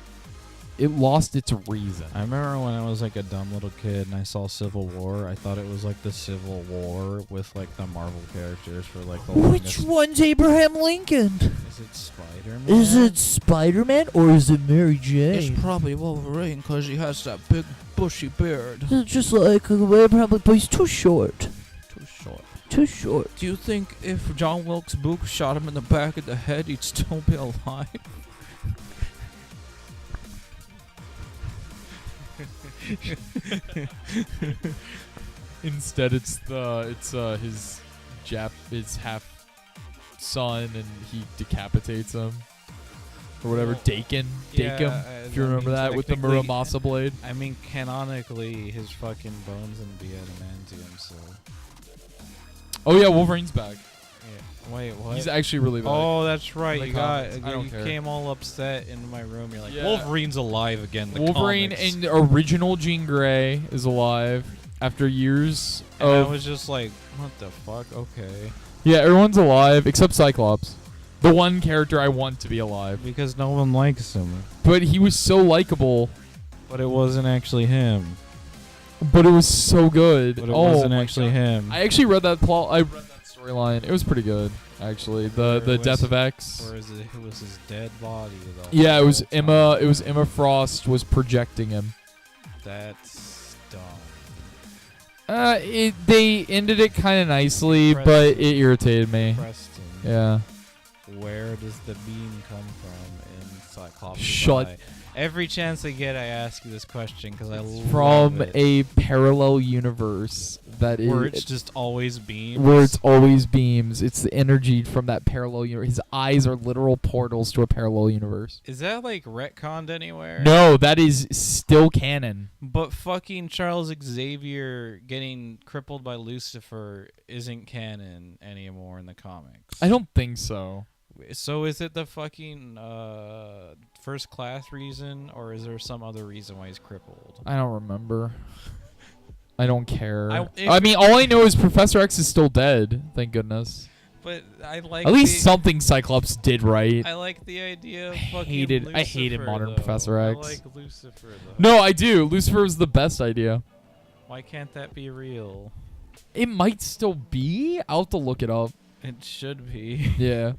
its reason. I remember when I was like a dumb little kid and I saw Civil War, I thought it was like the Civil War with like the Marvel characters for like the Which one's Abraham Lincoln? Is it Spider-Man? Is it Spider-Man or is it Mary Jane? It's probably Wolverine because he has that big bushy beard. It's just like Abraham Lincoln, but he's too short. Too short. Too short. Do you think if John Wilkes Booth shot him in the back of the head, he'd still be alive? Instead, it's his half son, and he decapitates him or whatever. Well, Dakin, if you remember that with the Muramasa blade. I mean, canonically, his fucking bones and be adamantium. So. Oh yeah, Wolverine's back. Yeah. Wait, what? He's actually really back. Oh, that's right. In You the comics. I don't you care. came all upset into my room. You're like, Yeah. Wolverine's alive again. The Wolverine comics. and original Jean Grey is alive after years And I of. was just like, what the fuck? Okay. Yeah, everyone's alive except Cyclops, the one character I want to be alive. Because no one likes him. But he was so likable. But it wasn't actually him. But it was so good. But it oh wasn't my actually God. him. I actually read that plot. I read that storyline. It was pretty good, actually. The Or death was- of X. Or is it was his dead body? The Yeah, it was whole time? Emma. It was Emma Frost was projecting him. That's dumb. They ended it kind of nicely, Preston. but it irritated me. Preston. Yeah. Where does the beam come from in Cyclops' Shut- eye? Every chance I get, I ask you this question because I love From it. a parallel universe that is Where it's just always beams. where it's always beams. It's the energy from that parallel universe. His eyes are literal portals to a parallel universe. Is that like retconned anywhere? No, that is still canon. But fucking Charles Xavier getting crippled by Lucifer isn't canon anymore in the comics. I don't think so. So is it the fucking first class reason, or is there some other reason why he's crippled? I don't remember. I don't care. if- I mean, all I know is Professor X is still dead. Thank goodness. But I like At least something Cyclops did right. I like the idea of I fucking hated Lucifer, modern though. Professor X. I like Lucifer though. No, I do. Lucifer was the best idea. Why can't that be real? It might still be. I'll have to look it up. It should be. Yeah.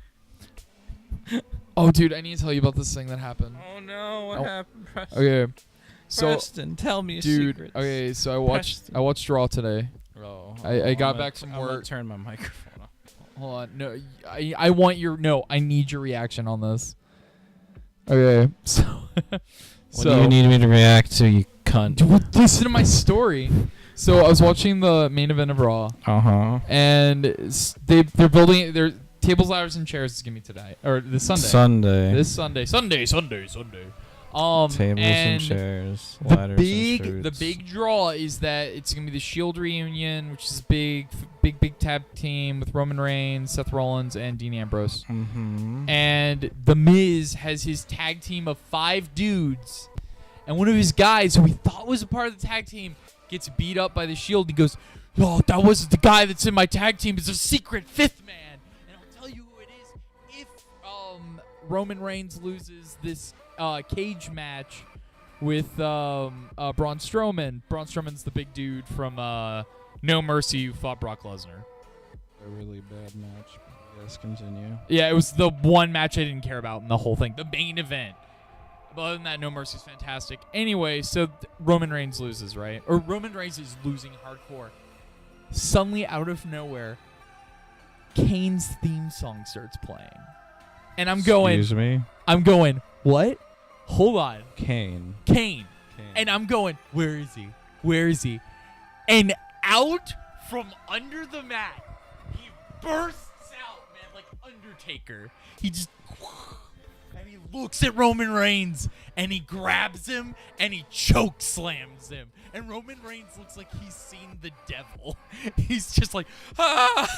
Oh, dude, I need to tell you about this thing that happened. Oh no, what Oh. happened, Preston? Okay. So, Preston, tell me a dude. secret. Okay, so Preston. I watched Raw today. Oh, I got I'm gonna back from I'm gonna work. turn my microphone off. Hold on. No, I want your I need your reaction on this. Okay. So. What do you need me to react to, you cunt? Dude, listen to my story. So I was watching the main event of Raw, and they're building their tables, ladders, and chairs is gonna be today or this Sunday. This Sunday. Tables and chairs, ladders and the big draw is that it's gonna be the Shield reunion, which is big tag team with Roman Reigns, Seth Rollins, and Dean Ambrose. Mm-hmm. And The Miz has his tag team of 5 dudes, and one of his guys who we thought was a part of the tag team gets beat up by the Shield. He goes, "Oh, that wasn't the guy that's in my tag team. It's a secret 5th man." And I'll tell you who it is if Roman Reigns loses this cage match with Braun Strowman. Braun Strowman's the big dude from No Mercy who fought Brock Lesnar. A really bad match. Yes, continue. Yeah, it was the one match I didn't care about in the whole thing. The main event. But other than that, No Mercy's fantastic. Anyway, so Roman Reigns loses, right? Or Roman Reigns is losing hardcore. Suddenly, out of nowhere, Kane's theme song starts playing. And I'm going... Excuse me? I'm going, what? Hold on. Kane. And I'm going, where is he? Where is he? And out from under the mat, he bursts out, man, like Undertaker. He just... And he looks at Roman Reigns, and he grabs him, and he choke slams him. And Roman Reigns looks like he's seen the devil. He's just like, ah!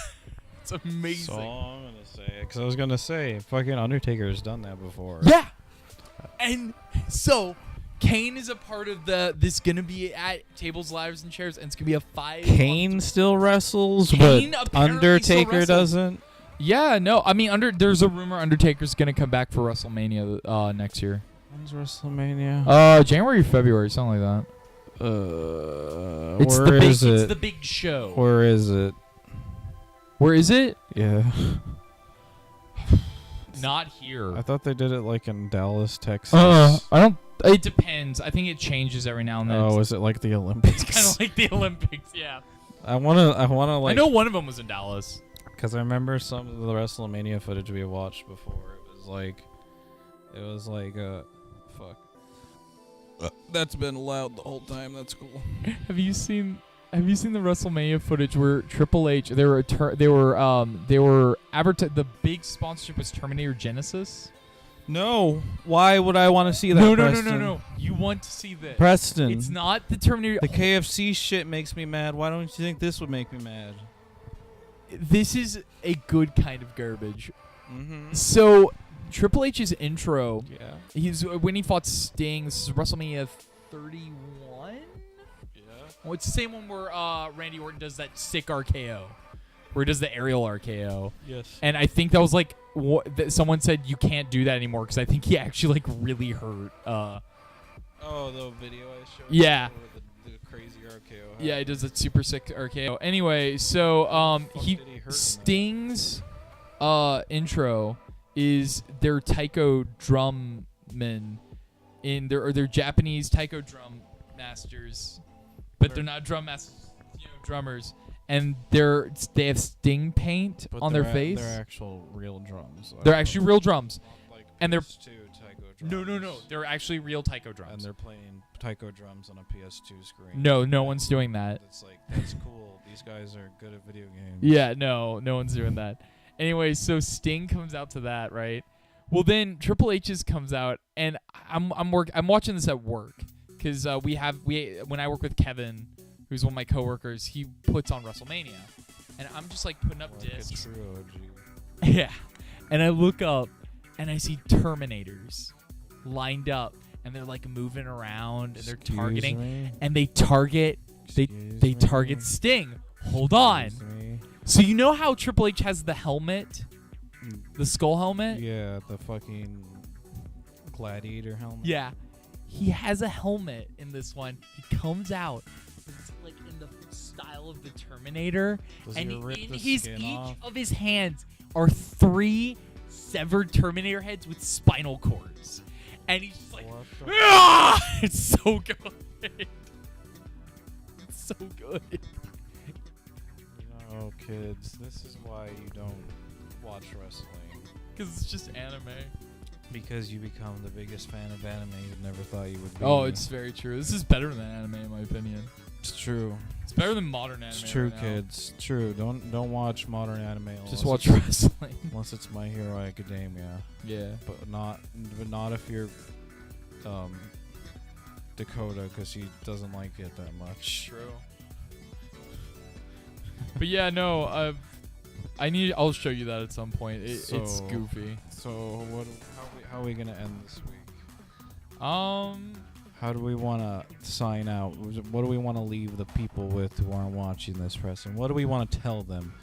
It's amazing. So I'm going to say it, because I was going to say, fucking Undertaker's done that before. Yeah. And so Kane is a part of this gonna be at tables, ladders, and chairs, and it's gonna be a 5. Kane still wrestles, Kane but apparently Undertaker still wrestles. doesn't. Yeah, no, I mean, there's a rumor Undertaker's gonna come back for WrestleMania next year. When's WrestleMania? January, February, something like that. It's where is It's it? the big show. Where is it? Where is it? Yeah. Not here. I thought they did it like in Dallas, Texas. I don't. It depends. I think it changes every now and then. Oh, is it like the Olympics? It's kind of like the Olympics. Yeah. I wanna like. I know one of them was in Dallas. Because I remember some of the WrestleMania footage we watched before. It was like, fuck. That's been loud the whole time. That's cool. Have you seen the WrestleMania footage where Triple H the big sponsorship was Terminator Genesis? No. Why would I want to see that? No. You want to see this? Preston. It's not the Terminator. The KFC shit makes me mad. Why don't you think this would make me mad? This is a good kind of garbage. Mm-hmm. So Triple H's intro. Yeah. He's when he fought Sting. This is WrestleMania 31. Yeah. Well, it's the same one where Randy Orton does that sick RKO, where he does the aerial RKO. Yes. And I think that was like someone said you can't do that anymore because I think he actually like really hurt. Oh, the video I showed. Yeah. The crazy RKO. Yeah, he does that super sick RKO. Anyway, so Did he hurt him? Sting's intro is their taiko drummen in their Japanese taiko drum masters, but they're not drum masters, drummers, and they have Sting paint on their face. They're actual real drums. They're actually real drums, like and they're PS2 taiko drums. no, they're actually real taiko drums. And they're playing taiko drums on a PS2 screen. No one's doing that. It's like, that's cool. These guys are good at video games. Yeah, no one's doing that. Anyway, so Sting comes out to that, right? Well, then Triple H's comes out, and I'm watching this at work because when I work with Kevin, who's one of my coworkers, he puts on WrestleMania, and I'm just like putting up discs. Yeah, and I look up, and I see Terminators lined up, and they're like moving around, and they're targeting, and they target They target Sting. Hold on. So you know how Triple H has the helmet, the skull helmet? Yeah, the fucking gladiator helmet. Yeah, he has a helmet in this one. He comes out, it's like in the style of the Terminator, Does and he rip in the each skin off? of his hands are 3 severed Terminator heads with spinal cords, and he's just like, "Ah!" It's so good. It's so good. Oh, kids, this is why you don't watch wrestling. Because it's just anime. Because you become the biggest fan of anime you never thought you would be. Oh, it's very true. This is better than anime, in my opinion. It's true. It's better than modern anime. It's true, right now. kids. True. Don't watch modern anime. Just watch wrestling. Unless it's My Hero Academia. Yeah. But not if you're Dakota, because she doesn't like it that much. True. But yeah, no. I'll show you that at some point. It's goofy. So how are we gonna end this week? How do we want to sign out? What do we want to leave the people with who aren't watching this wrestling? What do we want to tell them?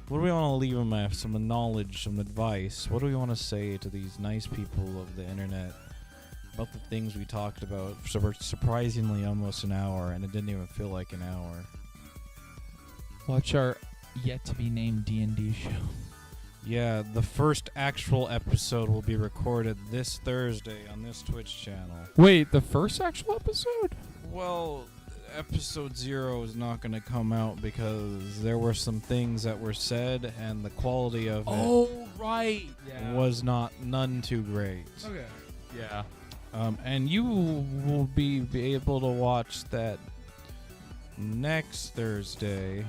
What do we want to leave them with? Some knowledge, some advice. What do we want to say to these nice people of the internet about the things we talked about for surprisingly almost an hour, and it didn't even feel like an hour? Watch our yet-to-be-named D&D show. Yeah, the first actual episode will be recorded this Thursday on this Twitch channel. Wait, the first actual episode? Well, episode 0 is not going to come out because there were some things that were said and the quality of right. Yeah. was none too great. Okay. Yeah. And you will be able to watch that next Thursday.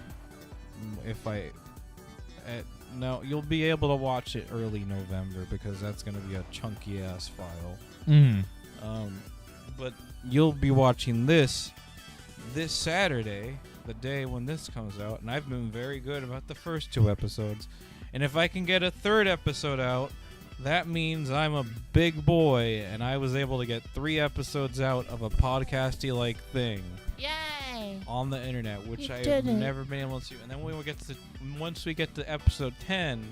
No, you'll be able to watch it early November because that's going to be a chunky ass file. But you'll be watching this Saturday, the day when this comes out, and I've been very good about the first 2 episodes. And if I can get a 3rd episode out, that means I'm a big boy, and I was able to get 3 episodes out of a podcasty like thing. Yay! On the internet, which You I did have it. never been able to. And then once we get to episode 10,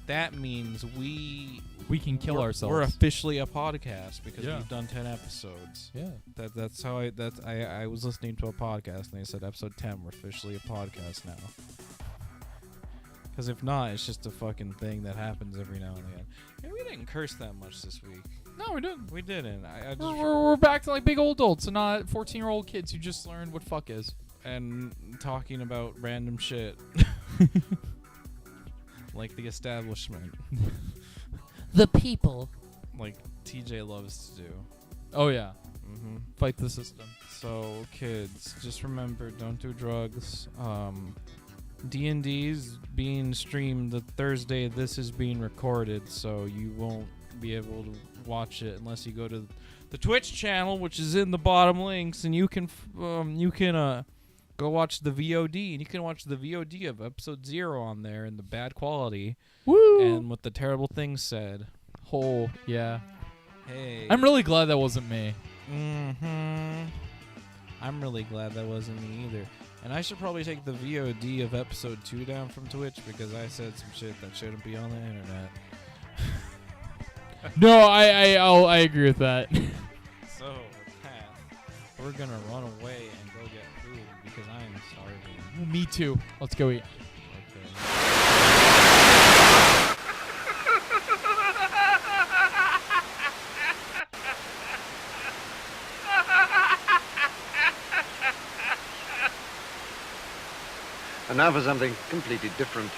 that means we can kill ourselves. We're officially a podcast because Yeah. we've done 10 episodes. Yeah. That's how I was listening to a podcast and they said episode 10 we're officially a podcast now. Because if not, it's just a fucking thing that happens every now and again. And we didn't curse that much this week. No, we didn't. We didn't. We're back to like big old adults and not 14-year-old kids who just learned what fuck is. And talking about random shit. Like the establishment. The people. Like TJ loves to do. Oh, yeah. Mm-hmm. Fight the system. So, kids, just remember, don't do drugs. D&D's being streamed the Thursday this is being recorded, so you won't be able to watch it unless you go to the Twitch channel, which is in the bottom links, and you can go watch the VOD, and you can watch the VOD of episode 0 on there in the bad quality. Woo! And with the terrible things said. Oh, yeah. Hey. I'm really glad that wasn't me. Mm-hmm. I'm really glad that wasn't me either. And I should probably take the VOD of episode 2 down from Twitch because I said some shit that shouldn't be on the internet. No, I agree with that. So, with that, we're gonna run away and go get food because I am starving. Me too. Let's go eat. Okay. And now for something completely different.